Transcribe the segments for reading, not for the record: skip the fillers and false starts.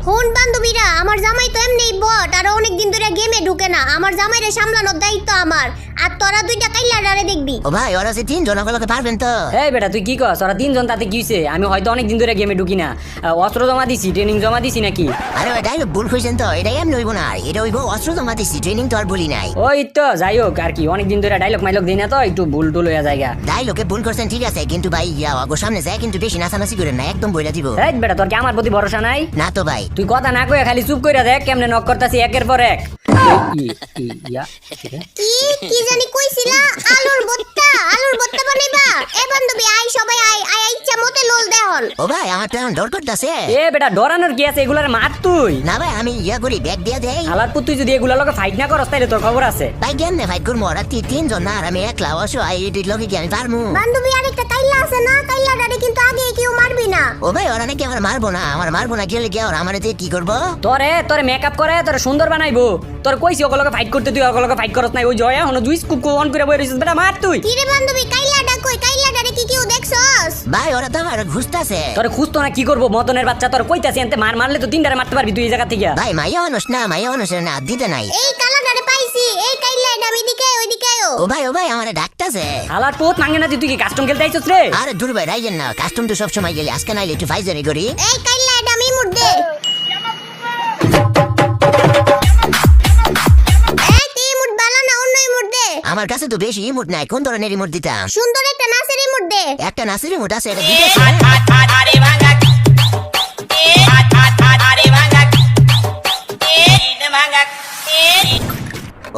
কোন বান্ধবীরা আমার জামাই তো এমনি বট আর অনেক দিন ধরে গেমে ঢুকে না। আমার জামাইরে সামলানোর দায়িত্ব আমার। আর তোরা দুইটা কাইলাডারে দেখবি। ও ভাই ওরা সে তিনজন ওগুলোকে পারবেন তো? এই বেটা তুই কি কস? ওরা তিনজন তাতে কি হইছে? আমি হয়তো অনেক দিন ধরে গেমে ঢুকি না। অস্ত্র জমা দিছি, ট্রেনিং জমা দিছি নাকি? আরে ওই ডাইলগ ভুল কইছেন তো, এটা এমনি হইব না, এটা হইব অস্ত্র জমা দিছি, ট্রেনিং তো আর বলি নাই। ওই তো যাই হোক আর কি, অনেক দিন ধরে ডায়লগ মাইলগ দিই না তো, একটু ভুল টুল হয়ে যায়। ডাইলগে ভুল করছেন ঠিক আছে, কিন্তু ভাই আগো সামনে যায় কিন্তু বেশি নাচানাচি করেন না, একদম বইলা দিব। এই বেটা তোর কি আমার প্রতি ভরসা নাই? না তো ভাই। তুই কথা না কয়ে খালি চুপ কইরা দেখ কেমনে নক করতাছি একের পর এক। কি জানি কইছিলা? আলুর ভর্তা বানাইবা? এ বান্ধবী আই, সবাই আই আই, ইচ্ছা মতে লোল দেহন। ও ভাই আমার তো ডর করতেছে। এ বেটা ডরানোর কি আছে? এগুলার মার তুই। না ভাই আমি করি ব্যাগ দিয়ে দেই। আলাদপুর তুই যদি এগুলার লগে ফাইট না করস তাইলে তোর খবর আছে। ভাই কেমনে ফাইট করবো? ওরা তিনজন না, আর আমি একলা অসহায়, এটির লগে কি আমি পারমু? বান্ধবী আরেকটা কাইল্লা আছে না, কাইল্লাটারে কিন্তু আগে কেউ মারবি না। ও ভাই ওরা নাকি আমার মারবো না গেলে কি ওরা আমার কি করবো? তোরে মেকআপ করে তোরে সুন্দর বানাইবো। তোর কইছি ওগুলোকে ফাইট করতে, তুই ওগুলোকে ফাইট করস নাই। ওই জয়া হনো দুই স্কুপ অন করে বই রইছিস। বেটা মার তুই। কি রে বান্ধবী, কাইল্লাটা কই? কাইল্লাটারে কি কেউ দেখছস? ভাই ওরা তো আমার ঘুরতাছে। তোরে খুঁজতো না কি করবো? মদনের বাচ্চা তোর কইতাছি এনতে মারলে তো তিনটারে মারতে পারবি তুই এই জায়গা থেকে। ভাই মাইয়া মানুষ না দিতে নাই। এই কালাটারে পাইছি, এই কাইল্লাটা ওইদিকে আয়ো। ও ভাই আমারে ডাকতাছে। হালার পোত মাঙ্গে না তুই কি কাস্টম খেলতে আইছস রে? আরে দূর ভাই রাইজেন না, কাস্টম তো সব সময় গেলি, আজকে নাইলে একটু ফাইজারি করি। এই কাইল্লাটা আমি মুড দে। এই তুই মুড বালা না, অন্য মুড দে। আমার কাছে তো বেশি ইমোট নাই, কোন ধরনের ইমোট দিতাম? সুন্দর একটা নাচের মুড দে। একটা নাসির ইমোট আছে, এটা দিতেছি।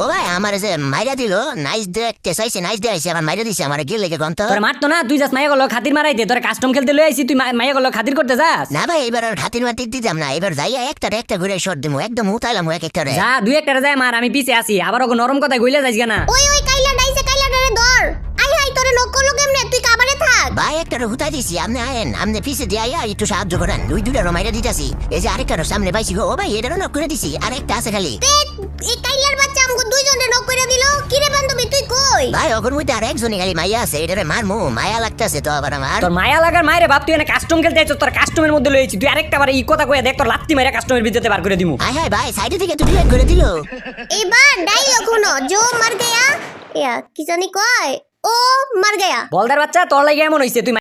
ও ভাই আমার যে মাইরা দিল, নাইস দেখতে চাইছে, নাইস দেখাইছে, আমার মাইরা দিছে, আমার গিয়ে লেগে গন্ত। তোর মারতো না, তুই যাস মাইয়া গেল খাতির মারাইতে। তোর কাস্টম খেলতে লই আইছি, তুই মাইয়া গেল খাতির করতে যাস? না ভাই এবার আর খাতির মাতির দিতাম না, এবার যাইয়া একটা ঘুরে শট দিমু, একদম উতাইলাম এক একটারে। যা দুই একটা যায় মার, আমি পিছে আসি। আবার ওকে নরম কথায় গইলা যাইস না। ওই কাইল্লাটা আইছে, কাইল্লাটারে ধর। আই হাই তোরে নক করলো কেমনে? তুই কাবারে থাক। ভাই একটারে হুতাই দিছি, আপনি আয়েন, আপনি পিছে দিয়ে আইয়া একটু সাহায্য করেন। দুইটারও মাইরা দিতাছি। এই যে আরেকটারও সামনে পাইছি গো। ও ভাই এটারও নক করে দিছি, আরেকটা আছে খালি। এই কাইল্লার বাচ্চা আমগো দুইজনে নক করে দিল। কি রে বান্ধবী তুই কই? ভাই ওখান মধ্যে আর একজনই খালি মাইয়া আছে, এটারে মারমু, মায়া লাগতাছে তো আবার আমার। তোর মায়া লাগার মায়েরে বাপ, তুই এনে কাস্টম খেলতে আইছস, তোর কাস্টমের মধ্যে লইছি। তুই আরেকটা বার এই কথা কইয়া দেখ, তোর লাত্তি মাইরা কাস্টমের ভিতরে বার করে দিমু। হায় ভাই সাইডে থেকে তো ডিলেট করে দিল। এবার ডাইলগ শুনো, জো মার গয়া। কি জানি কয়? ও মার গয়া। বলদার বাচ্চা তোর লাগি এমন হইছে, তুই